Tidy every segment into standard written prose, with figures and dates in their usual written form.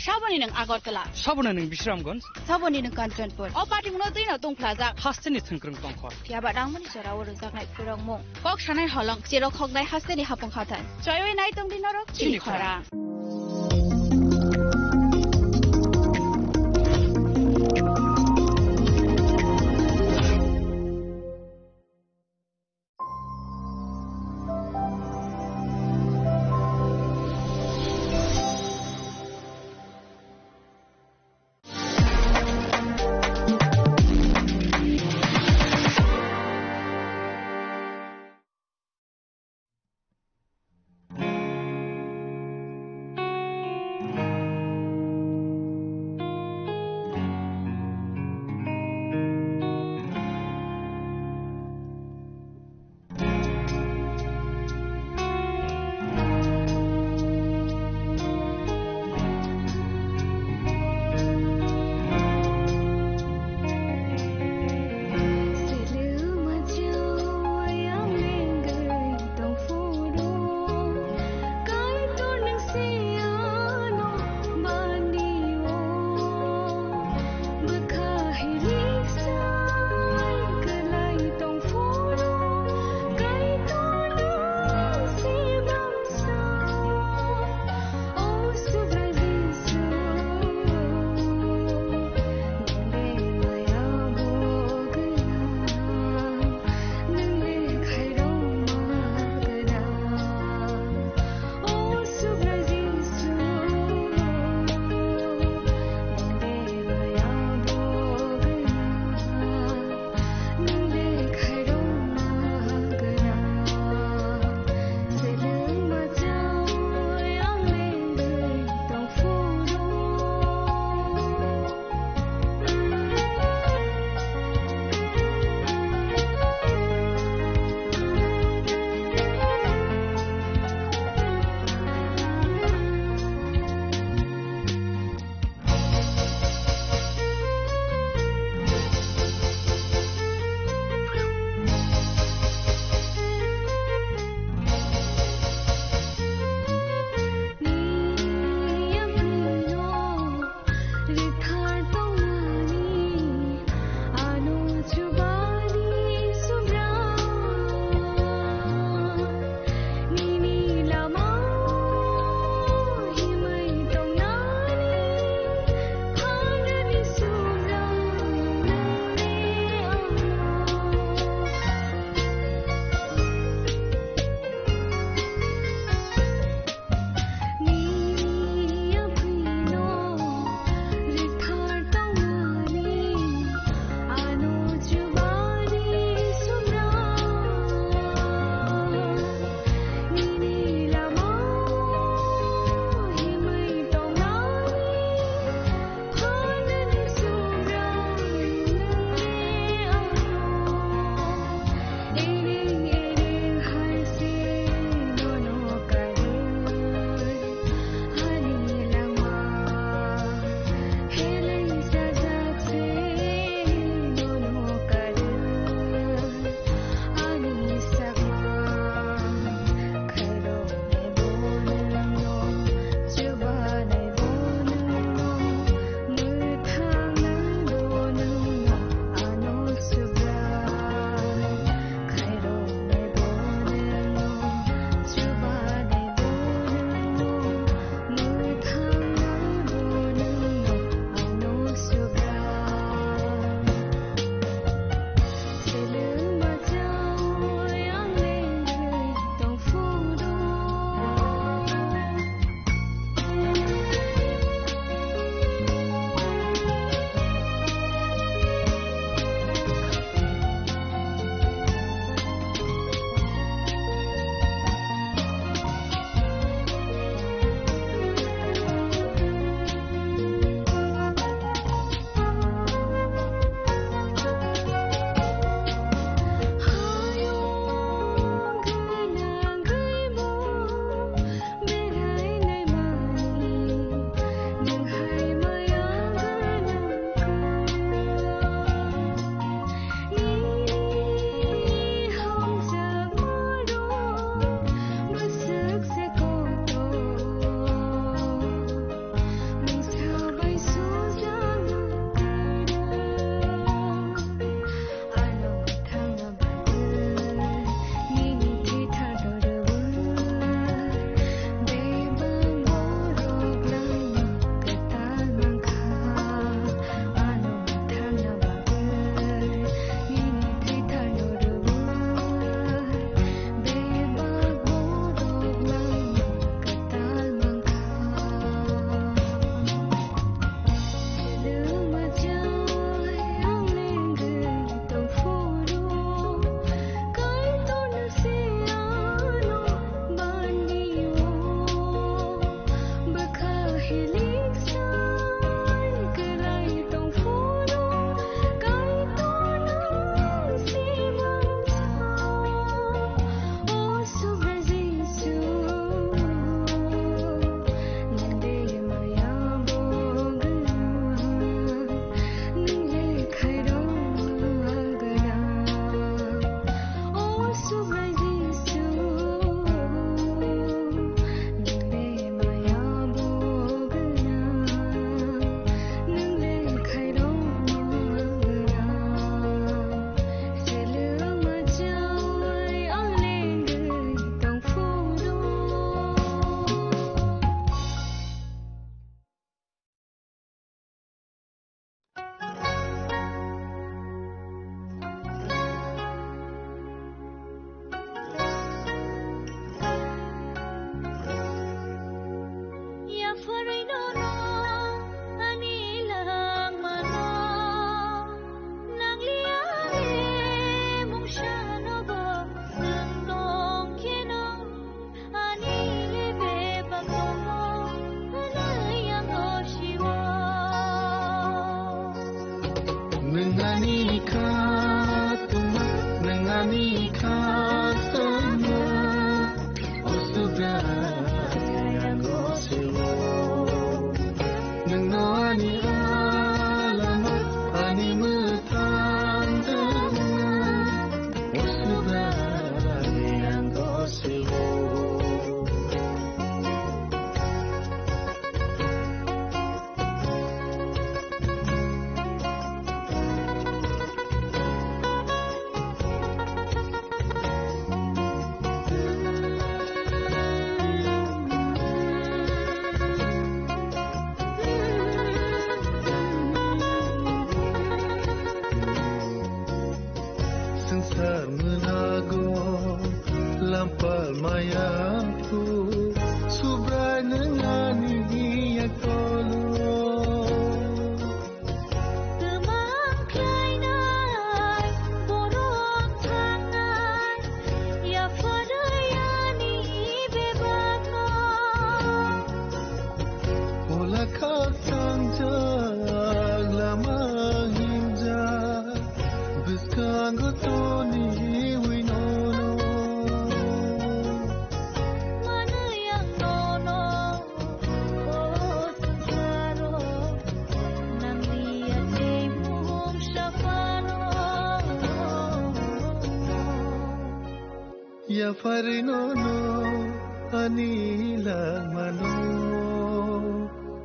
Saboni ng Agartala. Sabona ng Bisramgons. Saboni ng Kantonpur. O pating mo din tong plaza. Hasten ni thungkrung tongkhor. Kaya ba nang mani sira wala sak nai purong mo. Kok sanay holong siro khok nai haste ni hapong khatan. Choy nai tong dinoro. Chini khara. Ya farinono anila mano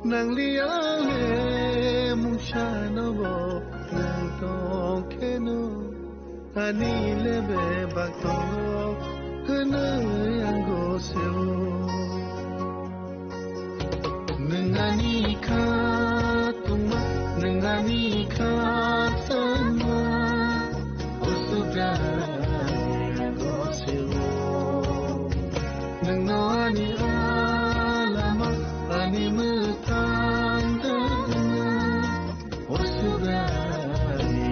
nang liale mushano bo nang keno anile be bakto hana yango seo nangani ka tuma nangani ka sama usuda Nangani alama ani mutanda osuda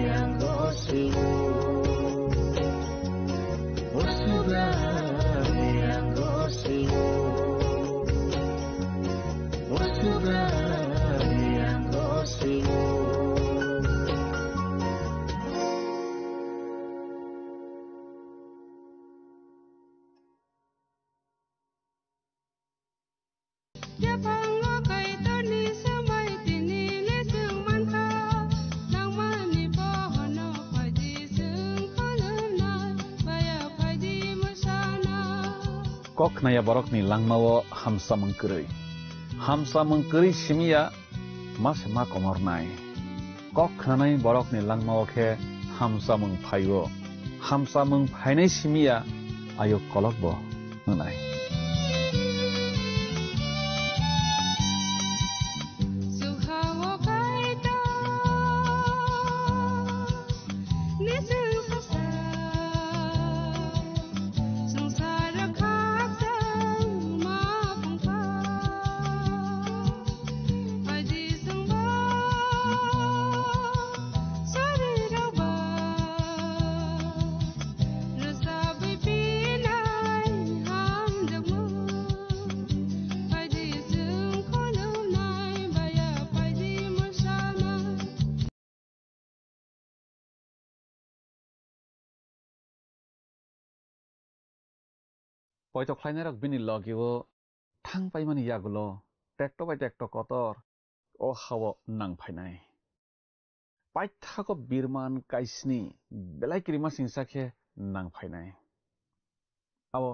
yang gosiu osuda yang gosiu osuda yang gosiu Kok naya borok ni langmawo hamsa mengkeri simia mas ma komor nai kok nanai borok ni langmawo ke hamsa mengphainai simia ayo kolok bo nanai Poito kleiner rok bini logiwo thang pai mani yagulo tekto bai tekto kotor o hawo nang phainai pai thako birman kaisni belai kirima singsakhe nang phainai abo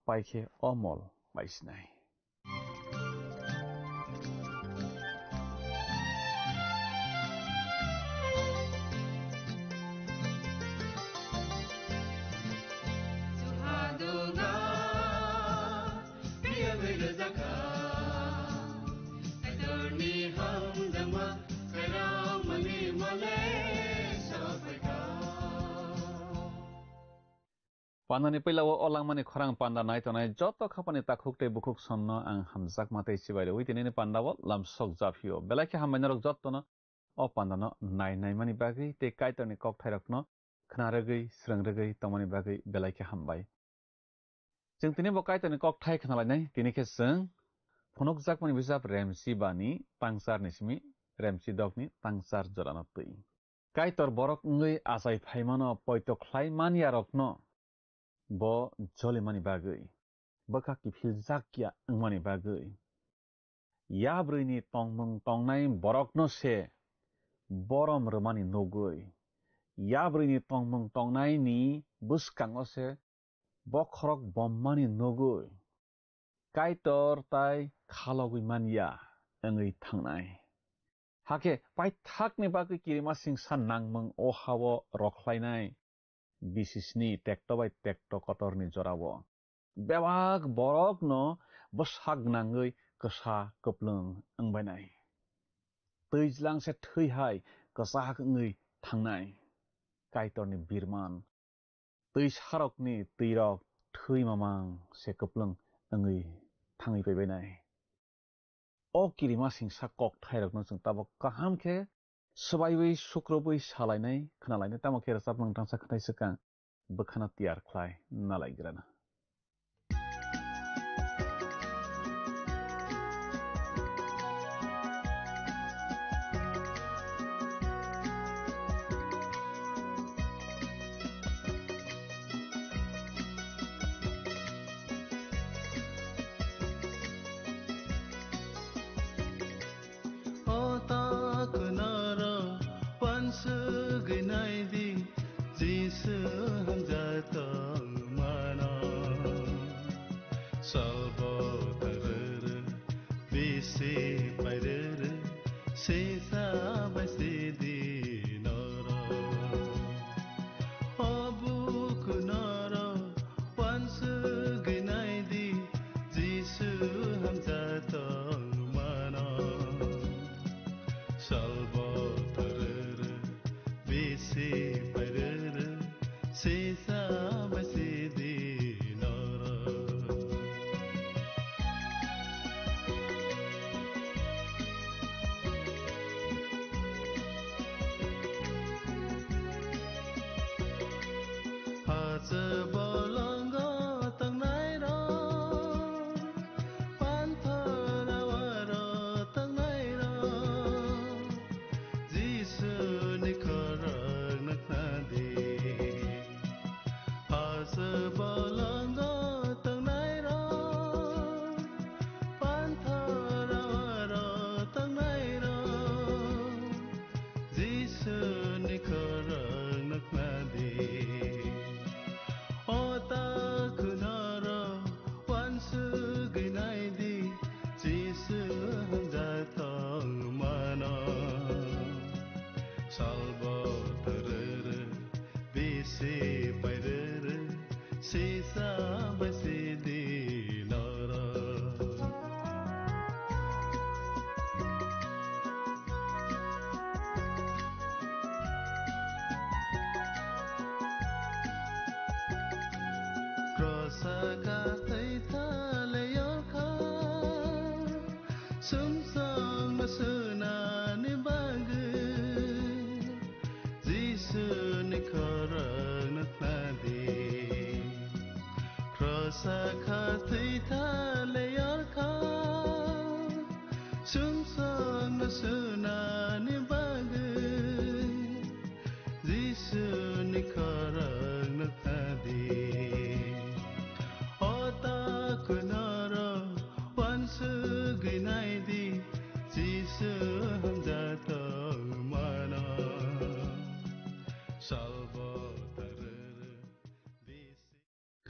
paikhe omol baisnai Pandani pelawo olang mani khorang panda nai tonai joto khapani takhukte bukhuk sonno ang hamjak matei sibaire uitinini pandawo lamsok japio belaki hambainarok jottono o pandano nai mani bagi te kaitoni kokthai khnaragui srangragui tomani bagi belaki hambai jeng tini bo kaitoni kokthai khnalainai tini khe jeng phonokjak mani bijap remsi bani tangsar nismi remsi dokni tangsar jorana tui kaitor borok ngui asai phaimano poito khlai maniarokno bo jolimani bagui baka kifil zakya angmani bagui yabruni tongmung tongnai borokno se borom romani nogui yabruni tongmung tongnai ni buskango se bokhorok bommani nogui kaitor tai khalogui manya angui thangnai hake pai thakni bagui kirima singsan nangmung o hawo rokhlainai bisisni tekto bai tekto kotorni jorabo bewak borokno bosak nangui kasa koplung angbainai twijlang se thwihai kasak ngui thangnai kaitorni birman twisharokni twirok thwimamang se koplung angui thangui paibainai o kirima singsa kok thairokno jeng tabok kaham khe swaiwi sukrobui salainai khnalainai tamo khe rasapnang tangsa khnai sekang bekhana tiar khlai nalaigrana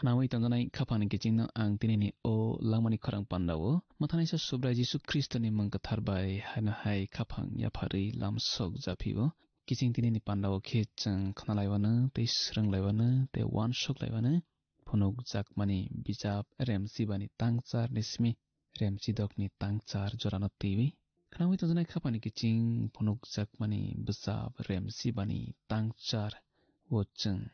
Knawai tangganai kapani kicingna ang tinini o langmani kharang pandawo mathani sa subra Jisu Kristo ni mangkatharbai hana hai kapang ya phari lam sok japiwo kicing tinini pandawo khechang khnalaiwana te sranglaiwana te wan sok laiwana phonok jakmani bijap remsi bani tangchar nismi remsi dokni tangchar jorano tiwi knawai tangganai kapani kicing phonok jakmani bijap remsi bani tangchar wocheng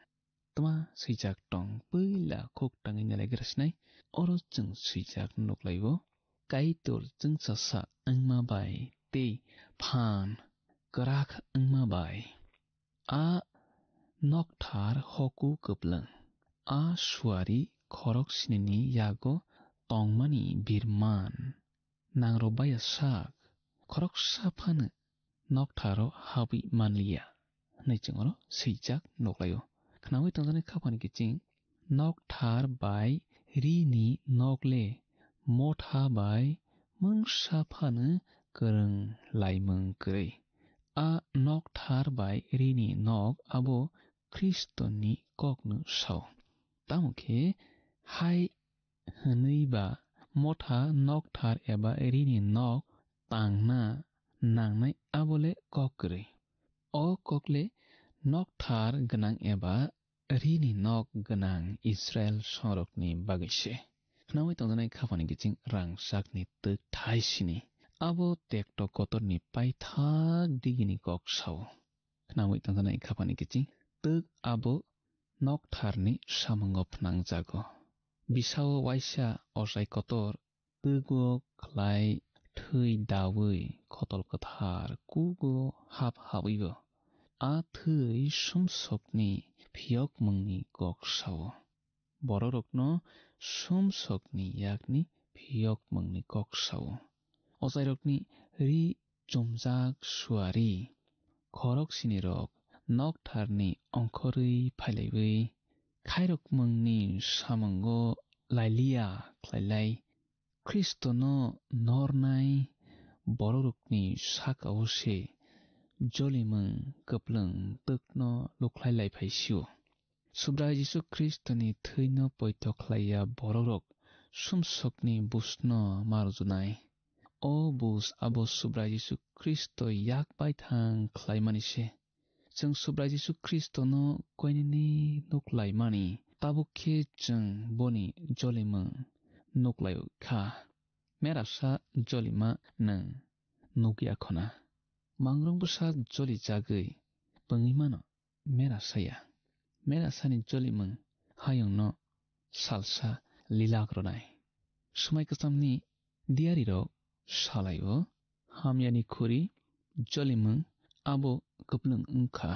tama sijak tong puila khok tangi nalagrasnai oro chung sijak noklaibo kaitor chung sasa angma bai te phan karak angma bai a nokthar hoku koplang a suari khorok sinini yago tongmani birman nangrobaya sak khorok saphane noktharo habi manlia naicengoro sijak noklayo Knawai tangjanai kapani kicing nok thar bai ri ni nok le motha bai mung saphano gorong laimung gरै a nok thar bai ri ni nok abo Kristoni kokno saw tamokhe hai hyneiba motha nok thar eba ri ni nok tangna nangnai abole kok gरै o kokle nok thar gonang eba ri ni nok gonang Israel sorokni bagise khnawi tongjanai khapani giching rang sakni tuk thaisini abo tekto kotorni paithak digini kok saw khnawi tongjanai khapani giching tuk abo nok tharni samungo phnangjago bisao waisa osai kotor tugo khlai thৈ dawi khotol kothar kugo hap habibo a thৈ sumsokni phiyok mungni kok saw bororokno sumsokni yakni phiyok mungni kok saw ojairokni ri chumjak suari khorok sinirok nok tharni ongkhorui phailaiwi khairok mungni samungo lailia khlailai Kristono nornai bororokni sakawse jolimung koplung tukno lukhlailai phaisio subrai Jisu Kristoni thৈno poito khlaiya bororok sumsokni busno marjunai o bus abo subrai Jisu Kristo yak paithang khlaimanise जों subrai Jisu Kristono koinini nuklaimani tabukhe जों boni jolimung nuklayo kha merasa jolima nang nugya khona mangrong busa joli jagoi pengimano merasani jolimung hayongno salsa lilagronai smai kasamni diari rok salayo hamyani khuri jolimung abo koplung ungkha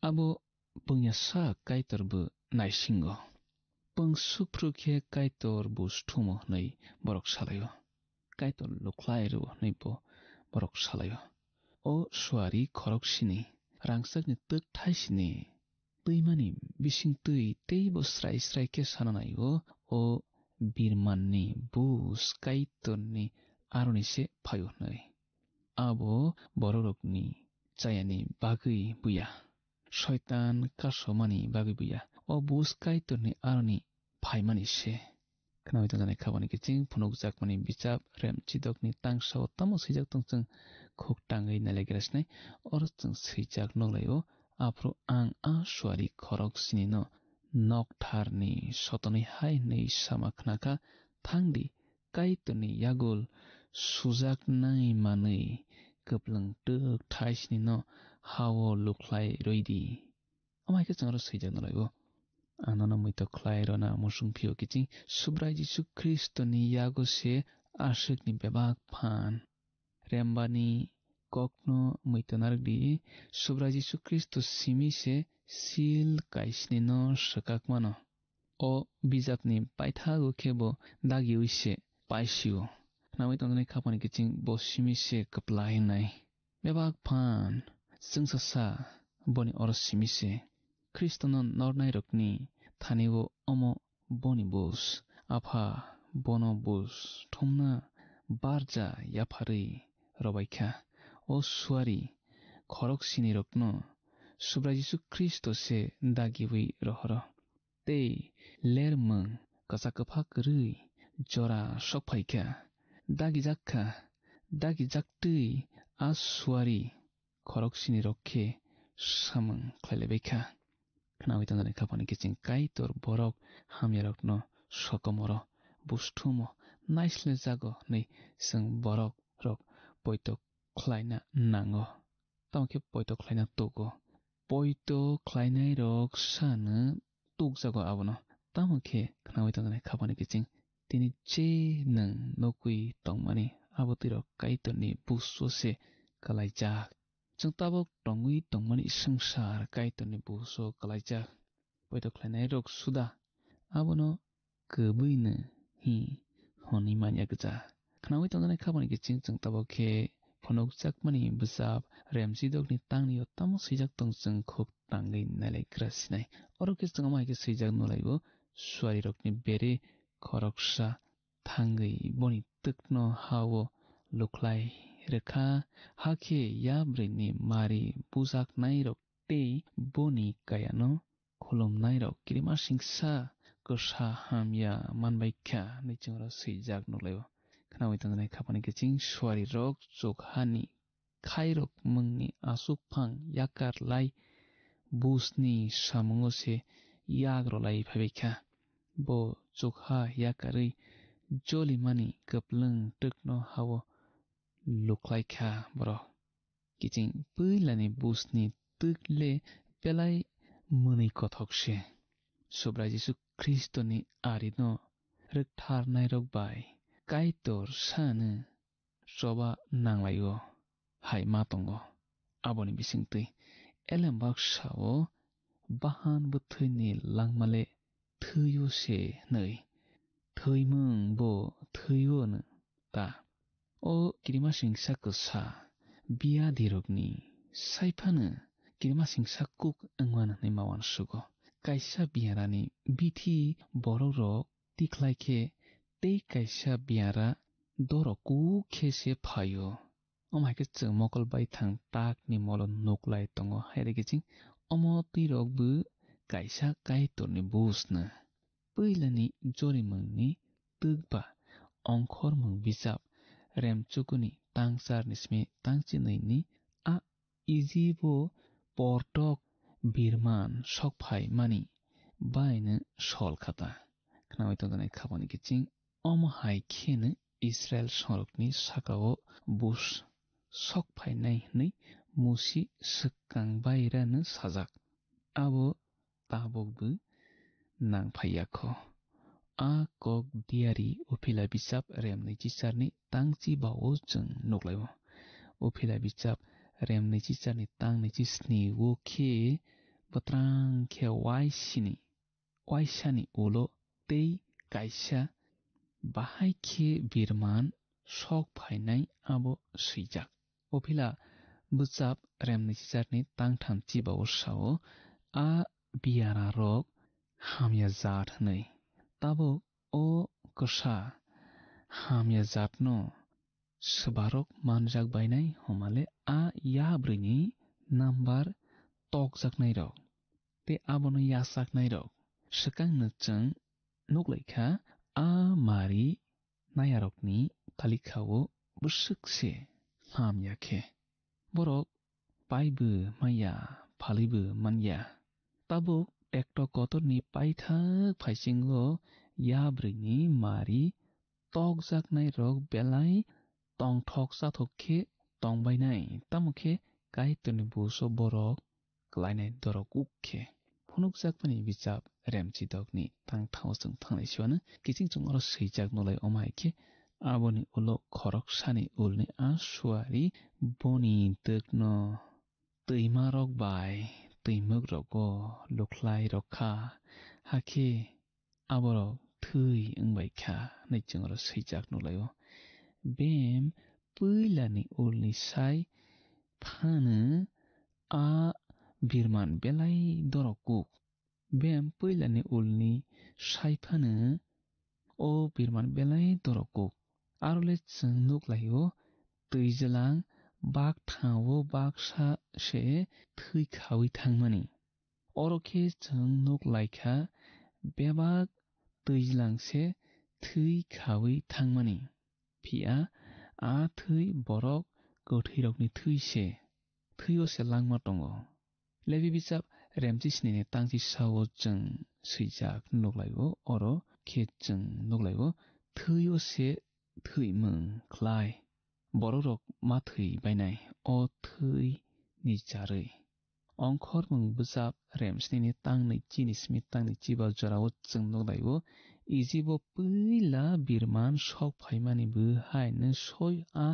abo pengyasa kaitorbu naisingo pengsuphrukhe kaitor busthumo nei borok salayo kaitor luklairo nei bo borok salayo o suari khoroksini rangsakni tuk thaisini tuimani bising tui teibo srai srai ke sananayo o birmanni bus kaitorni aronise phayo nei abo bororokni chayani bagui buya shaitan kasomani bagui buya o bus kaitorni aroni phaimani se khnawi tongjanai khabani kiching phunukjakmani bichap rem chidokni tangsao tamo sijak tongchang khuk tangai nalagrasnai oro chung sijak noglayo afro ang a suari khorok sinino nok tharni sotoni hai nei samakhnaka thangdi kaitorni yagul sujak nai manui koplung tuk thaisnino hawo luklai roidi amai ke changro sijak nolayo anono muito khlairona musung phio kiching subrai Jisu Kristoni yagose ashikni bebak phan rembani kokno muito nargdi subrai Jisu Kristo simise sil kaisnino sakakmano o bijapni paithago khebo dagiuise paisio nawi tongni khapani kiching bo simise kaplai nai bebak phan sungsasa boni oro simise Kristono nornai rokni thaniwo omo boni bus apha bono bus thumna barja yaphari robaikha o suari khorok sini rokno subrai Jisu Kristo se dagiwi rohoro tei lermung kasakapha rui jora sokphaikha dagi jaktui a suari khorok sini rokhe samung khlailebekha khnawi tongjanai khapani kiching kaitor borok hamyarokno sokomoro bustumo naisle jago nei sung borok rok poito khlaina nango tamkhe poito khlaina tugo poito khlainai rok sana tukjago abono tamkhe khnawi tongjanai khapani kiching tini che nang nokui tongmani abotirok kaitorni busose kalaijak जों tabok tongui tongmani sangsar kaitorni buso kalaijak poito khlainai rok suda abono kubuino hi honi manya gja khnawi tongjanai khapani kiching जों tabokhe phunukjakmani bwjap remsidokni tangni tamo sijak tongchung khuk tangai nalai krasinai oro ke जों amai ke sijak nolaibo suarirokni bere khoroksa thangai boni tukno hawo luklai rekha hake yabrini mari pujak nairok te boni kayano khulum nairok kirima singsa kosa hamya manbaikha nichungro seijak nulayo khnawi tangnai khapani kiching suarirok chokhani khairok mungni asuk phang yakar lai busni samungo se yagro lai phabekha bo chokha yakarei jolimani kaplung tukno hawo luklaikha bro kiching puilani busni tukle pelai muni kothokse sobra jisu kristoni arino rekthar nairok bai kaitor sanu soba nanglayo hai matongo aboni bisingtui elembak sao bahan buthuni langmale thuyo se nei thuimung bo thuyo na ta o kirima singsa kosa biya dirokni saifana kirima singsa kuk angwan nei mawan sugo kaisa biarani bithi borok tiklaike te kaisa biara doroku khese phayo omaike chung mokol bai thang tak ni molon noklai tongo hairigijing omo tirok bu kaisa kaitorni busna puilani jorimungni tukba ongkhormung bijap remchukuni tangchar nisme tangchinai a ijibo portok birman sokphai mani baina solkhata khnawi tonganai khapani kiching omo hai khene Israel sorokni sakao bus sokphai nai nei musi sekang bairana sajak abo tabokbu nangphaiyakho a kok diari uphila bisap remni chisarni tangchi bawo chung noklayo uphila bisap remni chisarni tangni chisni wo khe batrang khe waisani ulo tei kaisa bahai khe birman sok phainai abo swijak uphila buchap remni chisarni tangtham chibawo sao a biara rok hamya jat nei tabo o kosa hamya jatno sbarok manjak bainai homale a yabrini number tokjaknai rok te abono yasaknai rok sekangno chung nukleikha a mari nayarokni talikhawo busukse hamyakhe borok paibu maya phalibu manya tabuk ekto kotorni paithak phaisingo yabrini mari tokjaknai rok belai tongthok chathokhe tongbainai tamokhe kaitoni buso borok klainai dorok ukhe phunukjakmani bichap remchidokni tangthao chung thangnai siwano kiching chung oro swijak nolai omaikhe aboni ulo khorok sani ulni a suari boni tukno tuima rok bai tuimuk rogo luklai rokha hakhe aborok thui wngbaikha nei chung oro swijak nolaio bem puilani ulni sai phanu a birman belai dorokuk bem puilani ulni sai phanu o birman belai dorokuk arole chung nuklaio tuijalang bak thawo baksa se thui khawi thangmani orokhe chung nuklaikha bebak tuijalang se thui khawi thangmani phia a thui borok kothirokni thui se thuio se langma tongo lebi bichap remchi snine tangchi sawo chung swijak nuklaio oro khe chung nuklaio thuio se thuimung khlai borok ma thui bainai o thui ni charui ongkhormung bijap remsnini tangnai chinismi tangnai chiba jorao chung nuklaio ijibo puila birman sok phaimani bu haino soi a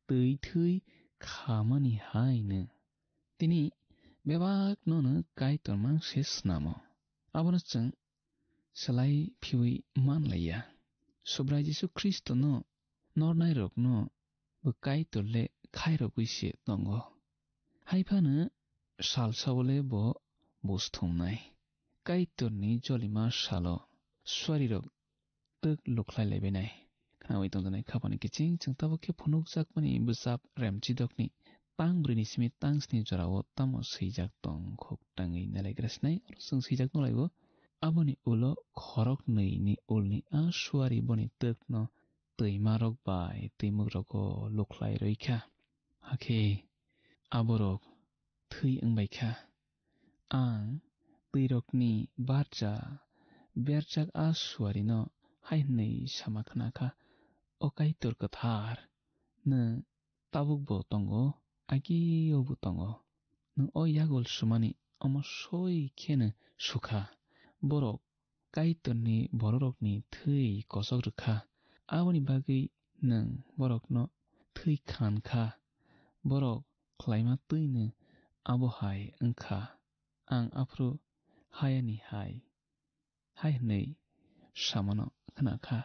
tui thui khamani haino tini bebak nono kaitormang se snamo abono chung salai phiwi manlaiya sobrai jisu kristo no nornai rok no bu kaitorle khairokui tongo haifano sal sawole bo busthumnai kaitorni jolima salo suarirok tuk luklai lebenai khanawai tongjanai khapani kiching chung tabokhe phunukjakmani busap remchidokni tang brini simi tang sni jorao tamo seijak tong khok tangi nalaigrasnai aro sung seijak nolaibo aboni ulo khorok nei ni ulni a suari boni tukno teimarok bai teimugroko luklai roikha hakhe aborok thui angbaikha ang teirakni barja berjak a suarino hainei samakhnakha okai turkathar nung tabukbo tongo agiobu tongo nung o yagol sumani omo soi kheno sukha borok kaitorni bororokni thui kosok rwkha aboni bagui nung borokno thui khankha borok khlaima tuino abo hai wngkha ang afro hayani hai nei samano khnakha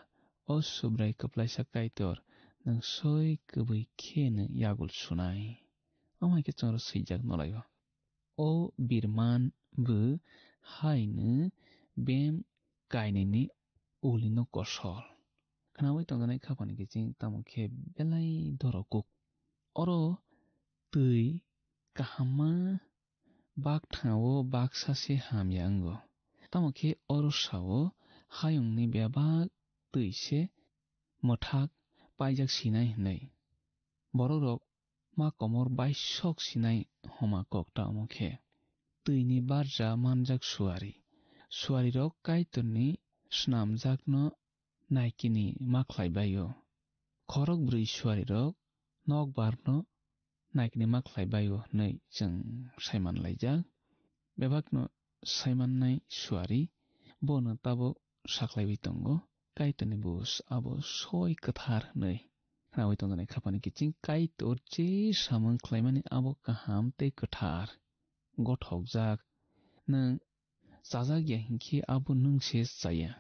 o subrai kaplaisa kaitor nang soi kubui kheno yagul sunai amai ke choro seijak nolaibo o birman bu hainu bem kainini ulino kosol khnawai tongjanai khapani kiching tamokhe belai dorokuk oro tui kahama bak thao bak sase hamya ango tamokhe oro sao hayungni bebak tuise mothak paijak sinai hnei bororok ma komor baisok sinai homa kokta amokhe tuini barja manjak suari rok kaitorni snamjakno naikini maklaibayo khorok brui suari rok nok barno naikini maklaibayo nei chung saiman laijak bebakno saimannai suari bono tabo saklaibai tongo kaitorni bus abo soi kathar nei khnawai tongjanai khapani kiching kaitor je samung khlaimani abo kaham tei kathar gothokjak nung chajakya hinkhe abo nungse chaya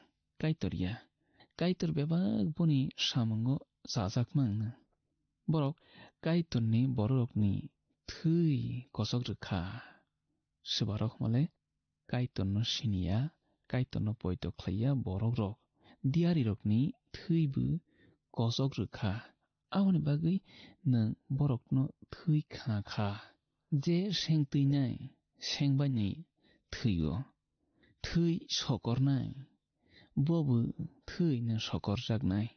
kaitor bebak boni samungo chajakmang borok kaitorni bororokni thui kosok rwkha subarok male kaitorno siniya kaitorno poito khlaiya borok rok diari rokni thuibu kosok rwkha aboni bagui nung borokno thui khakha je sengtuinai sengbainai thuio thui sokornai bobu thui no sokorjaknai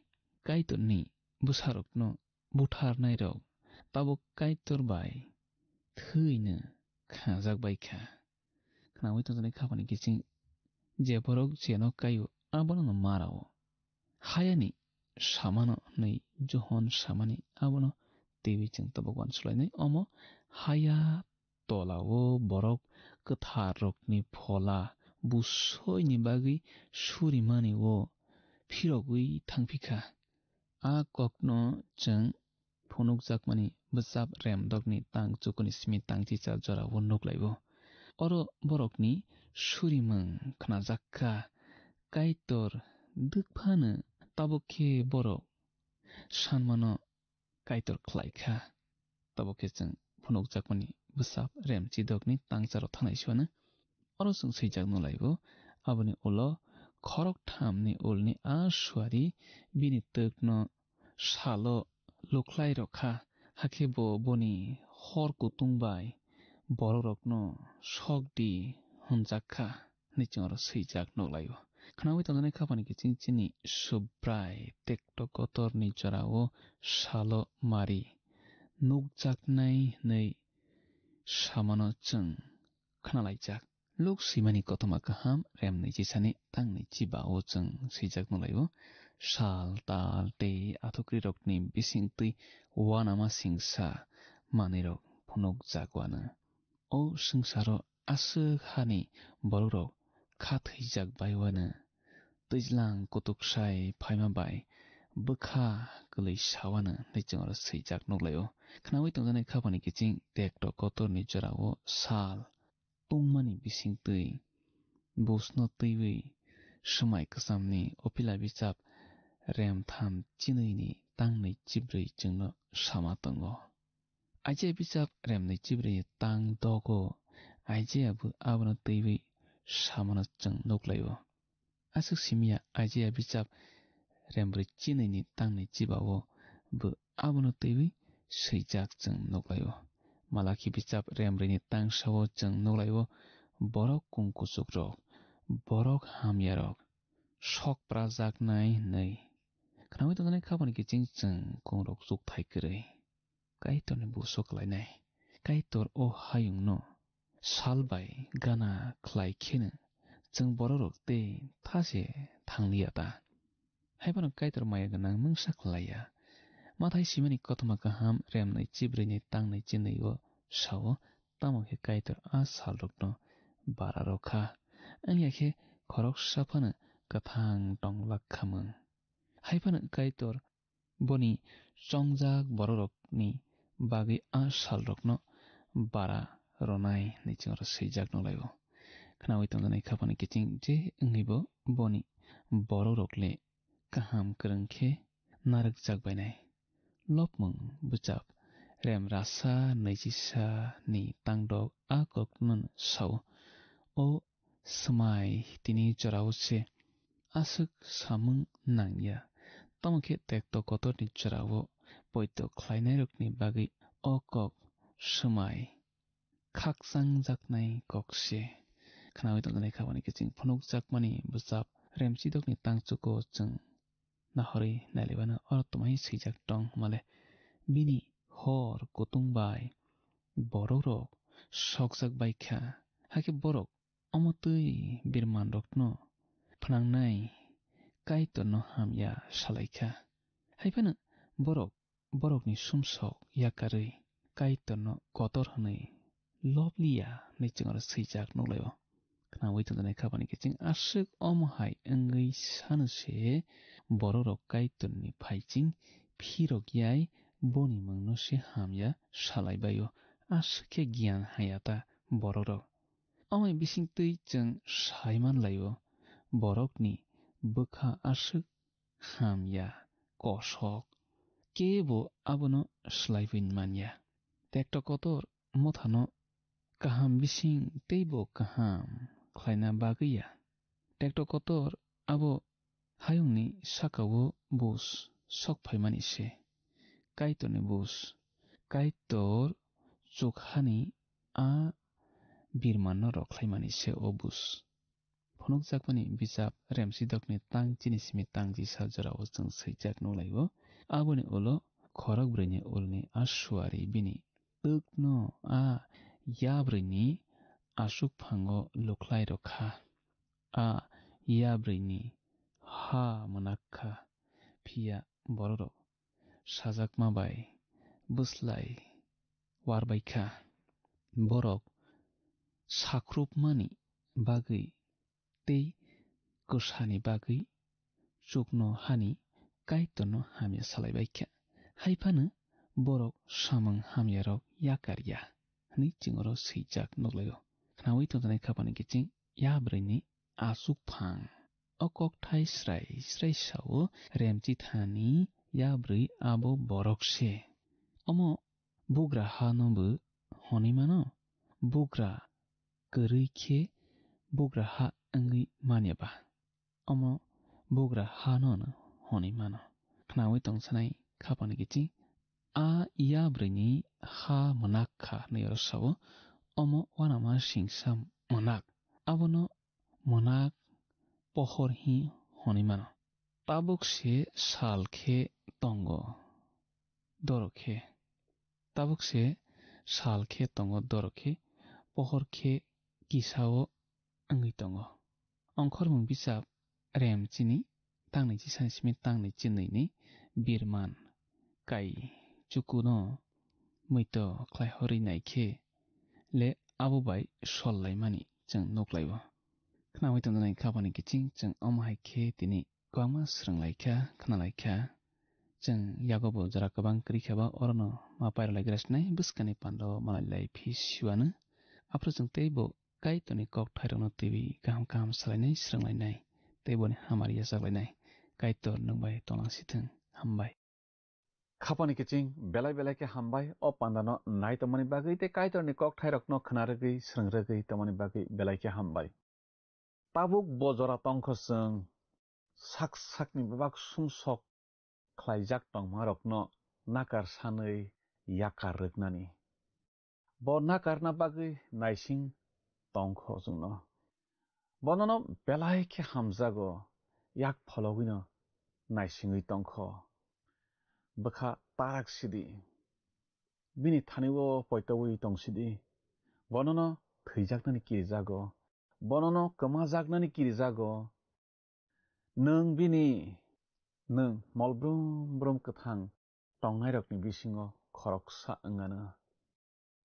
kaitorni busarokno butharnai rok tabo kaitor bai thui no khajakbaikha khnawai tongjanai khapani kiching je borok jeno kaio abono no marao hayani samano nei johon samani abono tewi chung tabokwan sulainai omo haya tolao borok kathar rokni phola busoini bagui surimani o phirogui thangphikha a kokno chung phunukjakmani bwchap remdokni tang chukuni simi tangchicha jora o nuklaibo oro borokni surimung khnajakka kaitor dukphano tabokhe borok sanmano kaitor khlaikha tabokhe chung phunukjakmani bwchap remchidokni tangcharo thangnai suano oro chung seijak nolaibo aboni ulo khorok thamni ulni a suari bini tukno salo luklai rokha hakhe bo boni hor kutung bai borokno sokdi hunjakha niching oro seijak noklaibo khnawai tongjanai khapani kiching chini subrai tekto kotorni jorao salo mari nukjaknai nei samano chung khnalaijak luk simani kotoma kaham remni chisani tangni chibao chung seijak nolaibo sal tal tei athukri rokni bisingtui wanama singsa manirok phunukjakwano o sungsaro aswk hani borok khathaijak baiwano twijlang kutuksai phaima bai bwkha kwlui sawano niching oro seijak noglaio khnawai tongjanai khapani kiching tekto kotorni jorao sal tungmani bisingtui busno twiwi swmai kwchamni opila bichap remtham chinoini tangnai chibrui chungno sama tongo aije bichap remnai chibrui tang dogo aijeabu abono twiwi samano chung noglaio asuk simia Isaiah bijab rembroi chinai tangnai jibawo bo abono teiwi seijak jeng noglaio. Malaki bijab rembroi tangsawo jeng noglaio borok kungkusuk rok borok hamya rok sok prajak nai nei. Khnawai tongnai khabani kiching jeng kongrok juk thai kwrwi kaitorni busok lainai kaitor o hayung no salbai gana khlai kheno jeng borok tei thase thanglia ta haibano kaitor maya ganang mungsa khlaya mathai simani kothoma kaham remnai chibrui tangnai chinai o sawo tamo khe kaitor a salrokno bara rokha angya khe khorok saphano kathang tonglak khamung haibano kaitor boni chongjak borokni bagui a salrokno bara ronai nichingro seijak nolaio. Khnawai tongjanai khaphani kiching je wngaibo boni borokle kaham kwrwngkhe narakjak bainai lopmung bwchap rem rasa neijisa ni tangdok a koknun saw o smai tini jorao se asuk samung nangya tamokhe tekto kotorni jorao poito khlainai rokni bagui o kok smai khakchangjaknai kokse. Khnawai tongjanai khabani kiching phunukjakmani bwchap remchidokni tangchuko jeng nahori nailibano orotomai seijak tong male bini hor kutungbai borok rok sokjak baikha hake borok omotui birman rokno phnangnai kaitorno hamya salaikha haibano borokni sumsok yakarwi kaitorno kotor hwnwi lobliya nichingro seijak noglaio. Khnawai tongjanai khabani kiching asuk omohai wngwi sanuse borok kaitorni phaiching phirok yai boni mungno se hamya salaibaio asukhe gyan hayata borok omai bisingtwi jeng saimanlaio borokni bwkha asuk hamya kosok kebo abono slaiwi manya tekto kotor mothano kaham bising teibo kaham khlaina bagwiya tekto kotor abo hayungni sakao bus sokphaimani se kaitorni bus kaitor chukhani a birmanno rokhlaimani se o bus phunukjakmani bijap remsidokni tang chinisimi tangjisa jorao jeng seijak noglaio aboni ulo khorokbruini ulni asuari bini tukno a yabruini asuk phango lukhlai rokha a yabruini ha manakha phiya borok sajakma bai bwslai warbaikha borok sakrupmani bagwi tei kwsani bagwi chukno hani kaitorno hamya salaibaikha haifano borok samung hamyarok yakarya nichingro seijak noglaio. Khnawai tongjanai khaphani kiching yabruini asuk phang o kokthai srai sawo remchi thani yabrui abo borok se omo bugra hanobo honimano bugra kwrwi khe bugra ha wngwi manyaba omo bugra hano honimano. Khnawai tongjanai khaphani kiching a yabruini ha manakha nero sawo omo wanama singsa manak abono manak pohor hi honimano tabuk se salkhe tongo dorokhe pohor khe kisao wngwi tongo ongkhormung bijap remchini tangnai chisanisimi tangnai chinai ni birman kai chukuno muito khlaihori naikhe le abobai sollaimani jeng noglaio. Khnawai tongjanai khaphani kiching jeng omhai khe tini kwama sranglaikha khnalaikha jeng yagobo jora kwbang kwrikhaba orono mapairolaigrasnai bwskani pandao malailai phi siwano afro jeng teibo kaitorni kokthairokno teibi kaham salainai sranglainai teiboni hamari yachaklainai kaitor nungbai tonglangsithung hambai. Khapani kiching belai ke hambai o pandano nai tomani bagui te kaitorni kokthairokno khwnarogwi srwngrogwi tomani bagui belai ke hambai. tabuk bojora tongkhosung sak-sakni bebak sungsok khlaijak tongmarokno nakar sanui yakar ruknani. Bo nakarna bagui naising tongkho jungno. Bonono belai khe hamjago yak phologino naisingui tongkho. Bokha tarak sidi. Bini thaniwo poitawi tongsidi. Bonono theijaknani kirijago. Bonono kamajaknani kirijago. Nung bini nung molbrum brum kathang tongngairokni bisingo khoroksa wngano.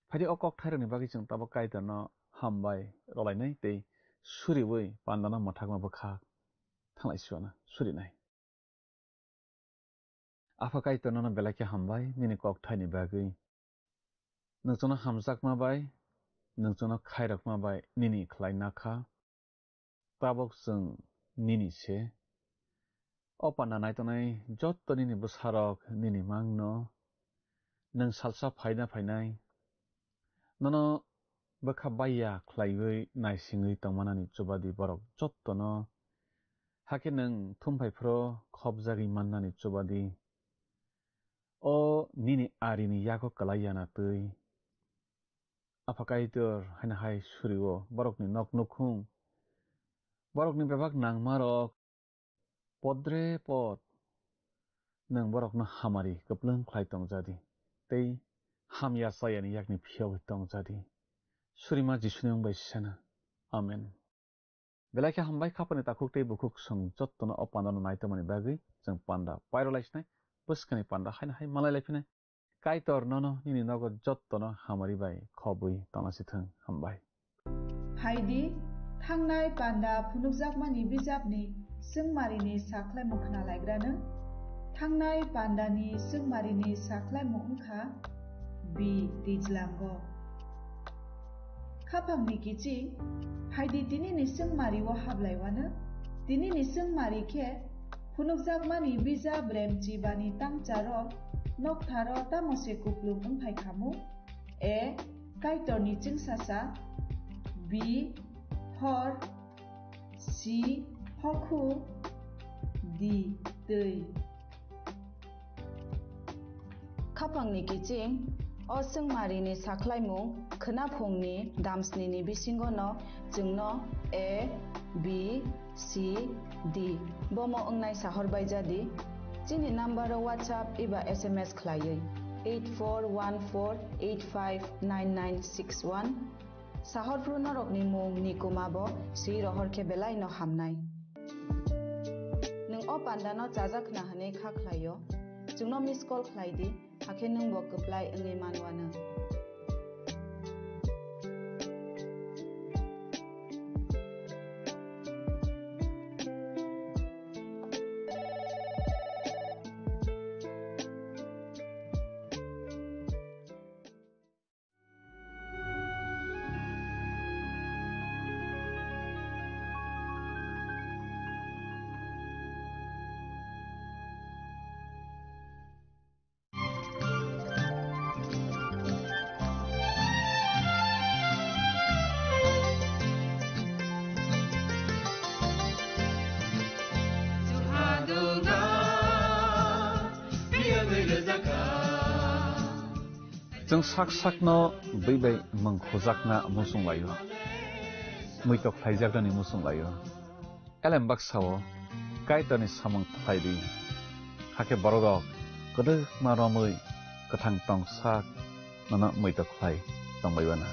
Phadi okok thairokni bagui chung tabo kaitorno hambai rolainai tei suriwui pandano mothakma bokha thanglai surinai. Afa kaitorno belai khe hambai nini kok thaini bagui. Nungchono hamjakma bai nungchono khairokma bai nini khlai nakha tabok chung nini se. O panda naitonai jotto nini bwsarok nini mangno nung salsa fainai nono bokha baiya khlaiwui naisingui tongmanani chubadi borok jottono hake nung thumphaiphro khopjagui mannani chubadi o nini arini yago kalaiyana tui apakaitor haina hai suriwo borokni nok nukhung borokni bebak nangmarok podre pod nung borokno hamari kuplung khlai tongjadi tei hamya sayani yakni phiyawi tongjadi surima jisuni bai sana amen. Belai khe hambai khapani takhuk tei bukhuk sung jottono o pandano naitomani bagui chung panda pairolaisnai bwskani panda haina hai malai laiphinai kaitor nono nini nogo jottono hamari bai khobui tongnasithung hambai. Haidi thangnai panda phunukjakmani bijapni sungmarini saklaimung khna laigrano thangnai pandani sungmarini saklaimung wngkha bi twijlango. Khapangni kichi haidi tinini sungmari o hablaiwano tinini sungmari khe phunukjakmani bijap remchi bani tangcharo noktharo tamose kuplung wngphai khamu e kaitorni chungsasa bi hor si hoku di tui. Khapangni kiching o sungmarini saklaimung khnaphungni damsnini bisingo no chungno A, B, C, D bomo ongnai sahorbai jadi chini number o WhatsApp iba SMS khlaiui 8414859961 sahorpru norokni mung nikumabo si rohorkhe belai no hamnai. Nung o pandano chajakna hane kha khlaio chungno miss call khlaidi hake nung bo kuplai ongi manwana. Chung sak-sakno beibai mongkhojakna musunglaio muitok khlaijaknani musunglaio elem baksao kaitorni samung khlaidi hake borok kodok maromui kathang tongsak nono muitok khlai tongbaibana.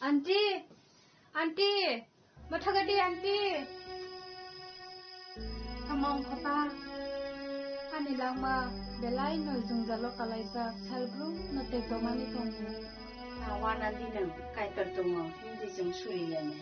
Auntie, auntie, mathagadi auntie. Among papa, ani lama belai no jungjalo kalaisa salbru no te domani tongu. Awana dinang kai tertungo hindi jung suriyane.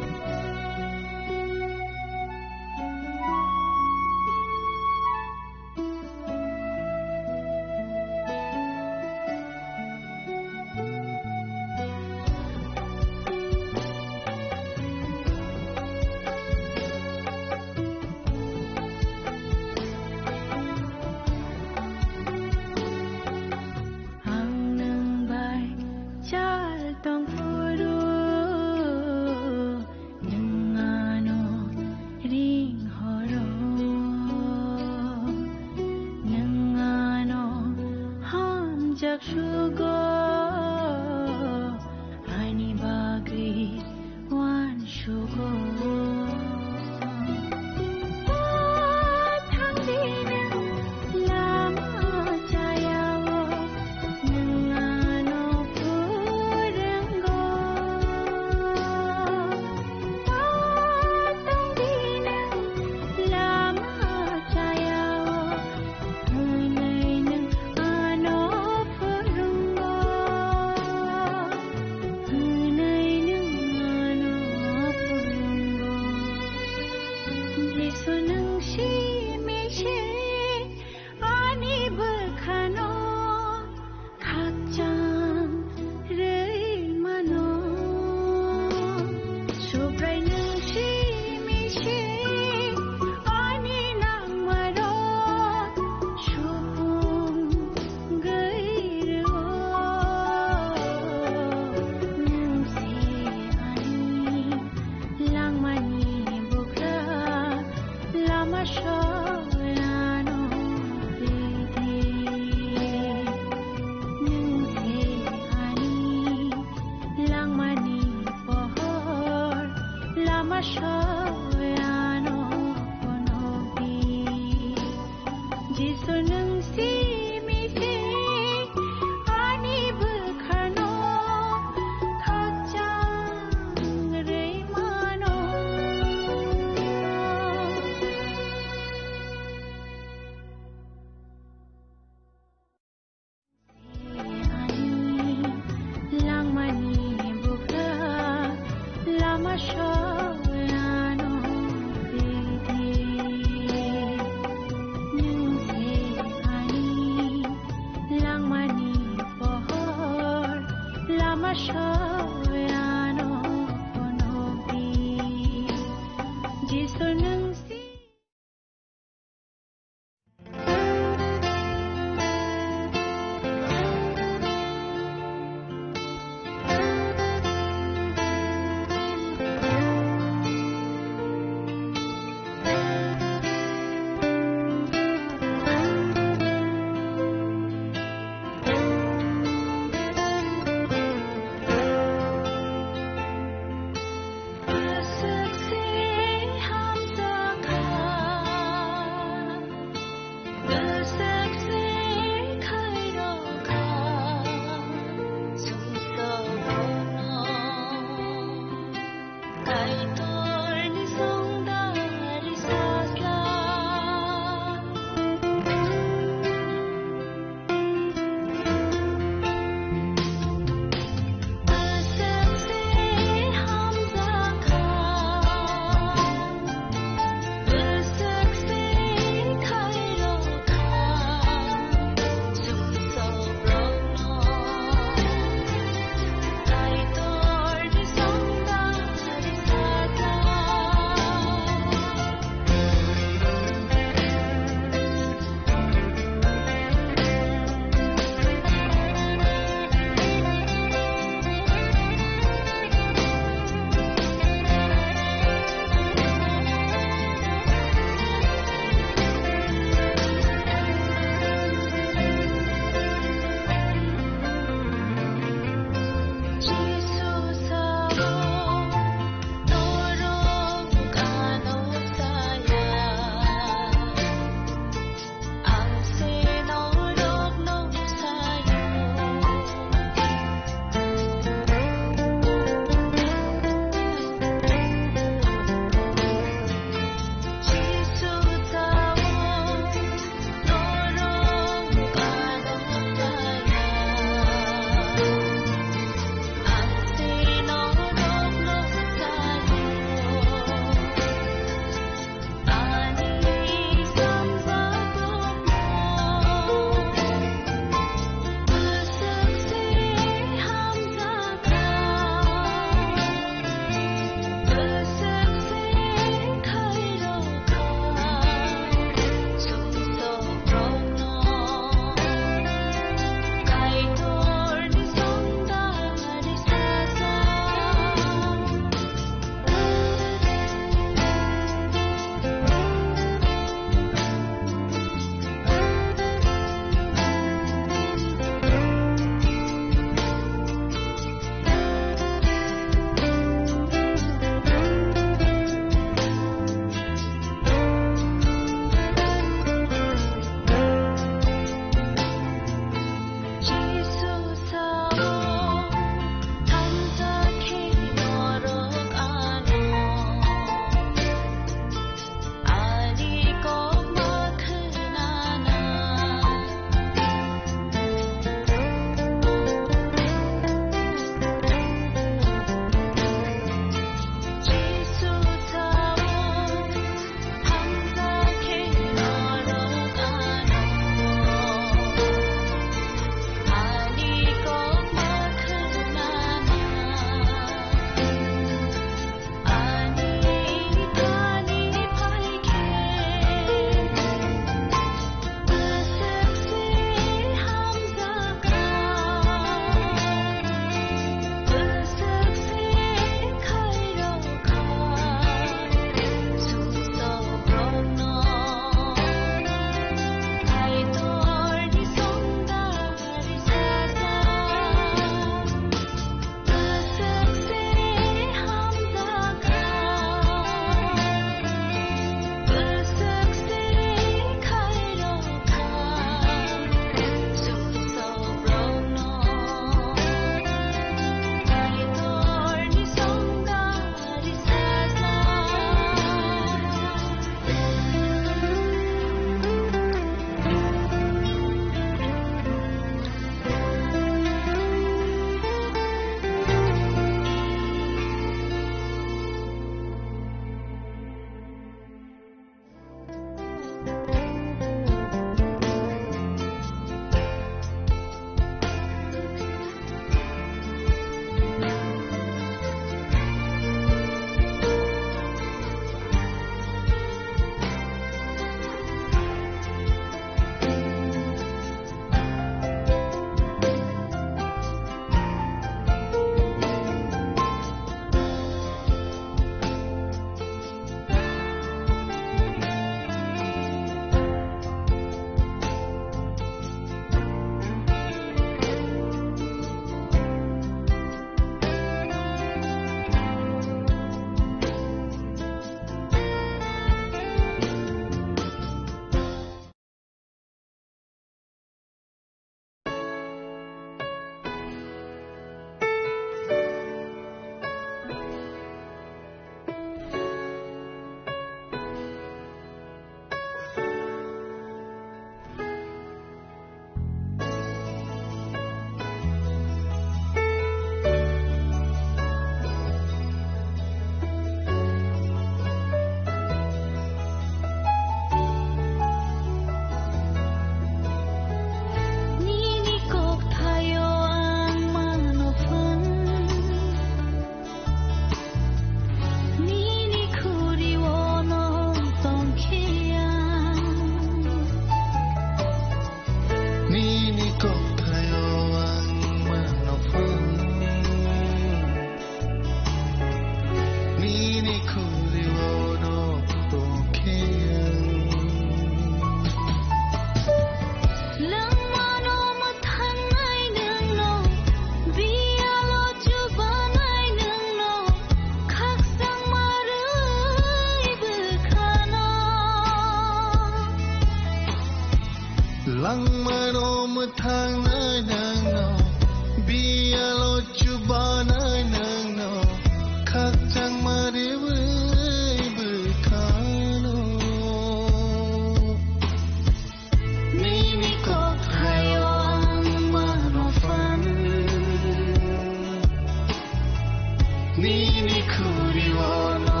Nini kuri wono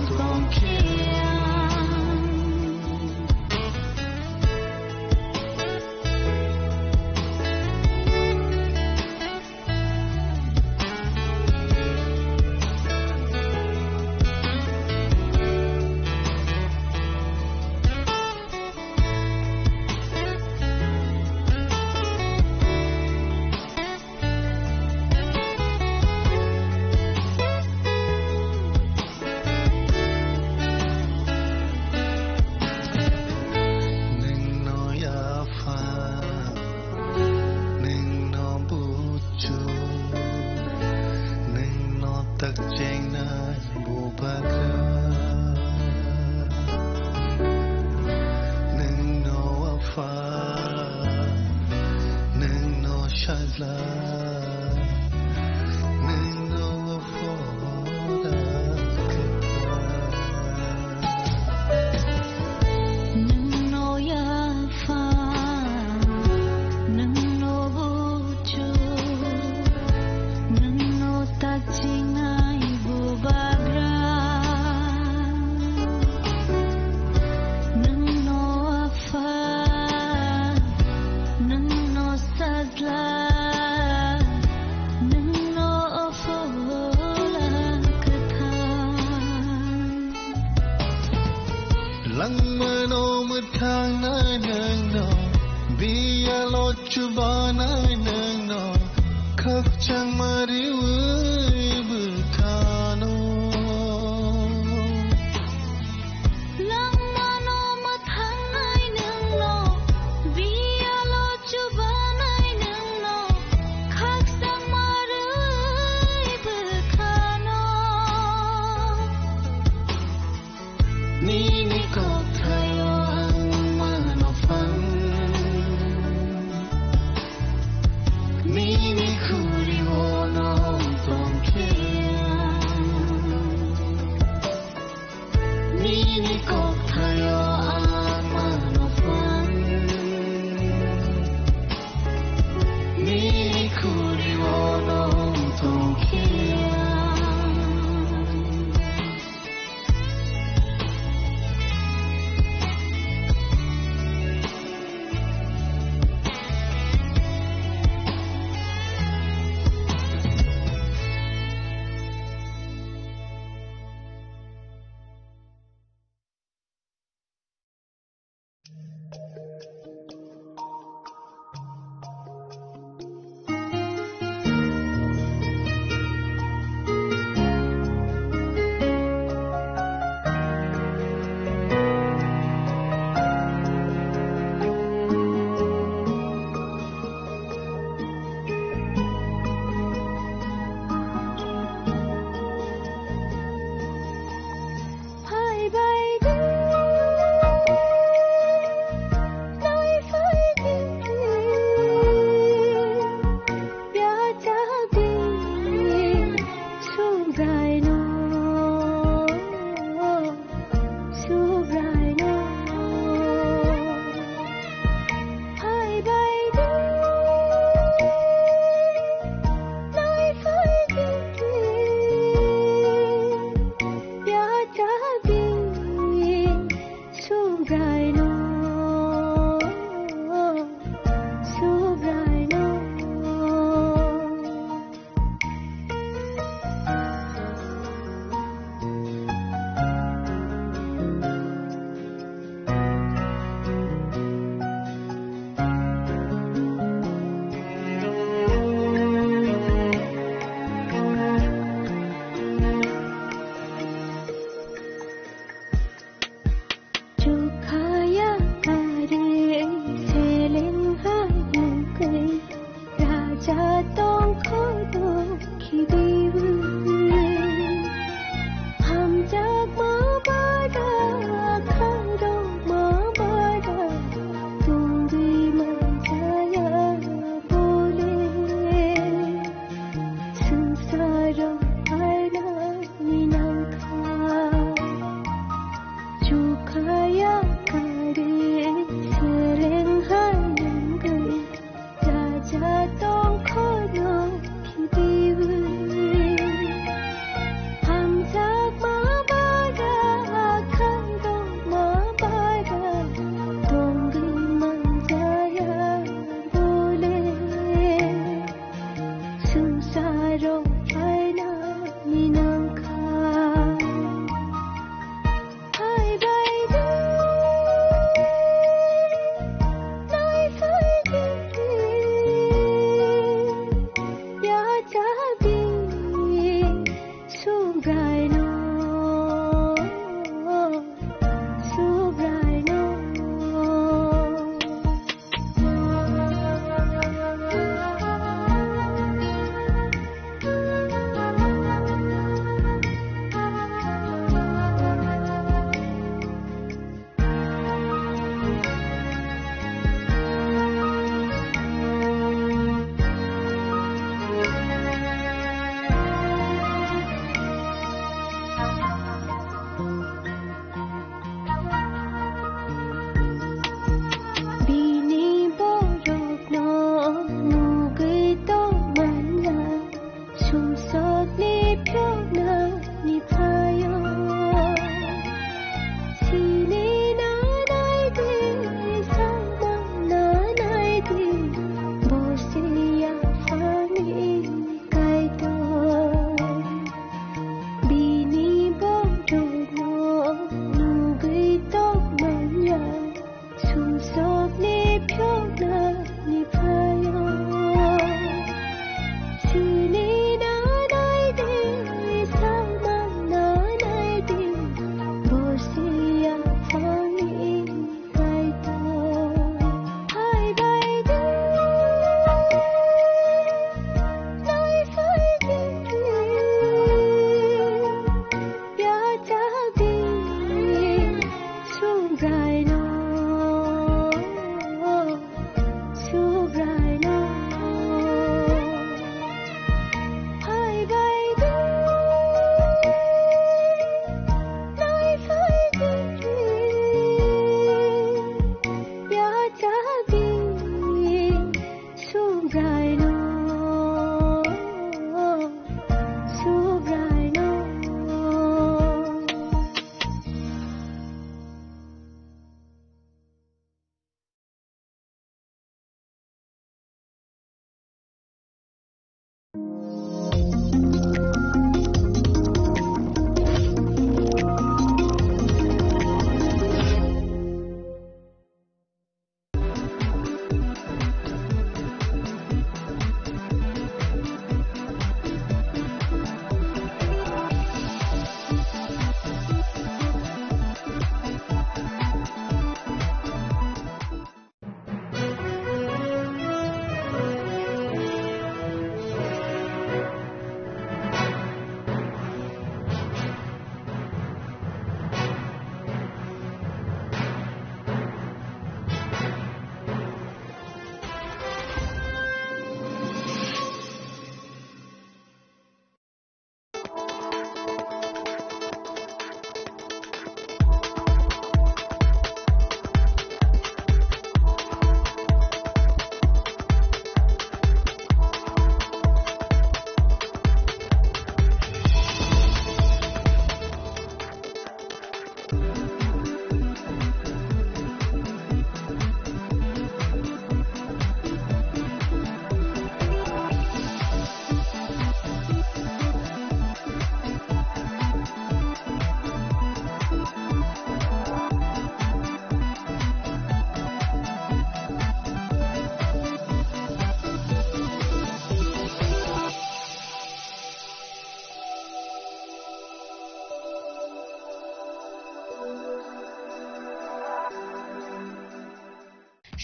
donkia Nini kuri wono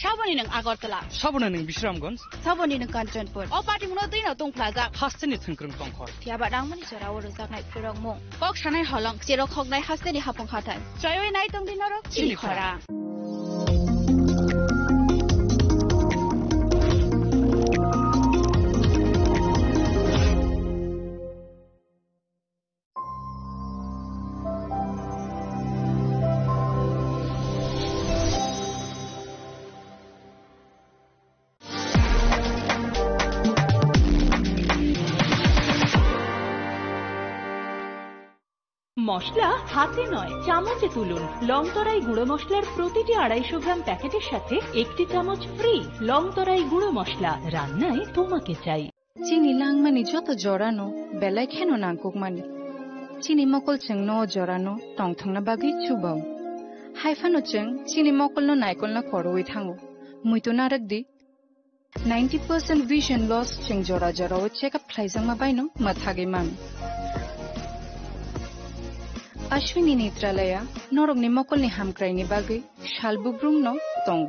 Saboni ng Agartala. Sabona ng Bisramganj. Saboni ng Kanchanpur. O party mo na din na tong plaza. Haste ni Tungkrung Tongkhor. Tiaba rang mani chara wor jak nai phirong mo. Kok sanai halong chero khok nai haste ni hapong khatan. Chayoi nai tong din ro chili khara. মশলা হাতে নয় চামচে তুলুন লংতরাই গুঁড়ো মশলার প্রতিটি 250 গ্রাম প্যাকেটের সাথে একটি চামচ ফ্রি লংতরাই গুঁড়ো মশলা রান্নায় তোমাকে চাই চিনি লাংমানি যত জরানো বেলাই খেনো নাংকুকমানি চিনি মকল চেংনো জরানো টংথংনা বাগি চুবাও হাইফানো চেং চিনি মকলনো নাইকলনা খরওই থাঙ্গো মুইতো নারকদি 90% vision loss ching jora jora o check up thlaijang ma baino mathage mam Ashwini Netralaya norok ni mokol ni hamkrai ni bagai shalbubrung no tong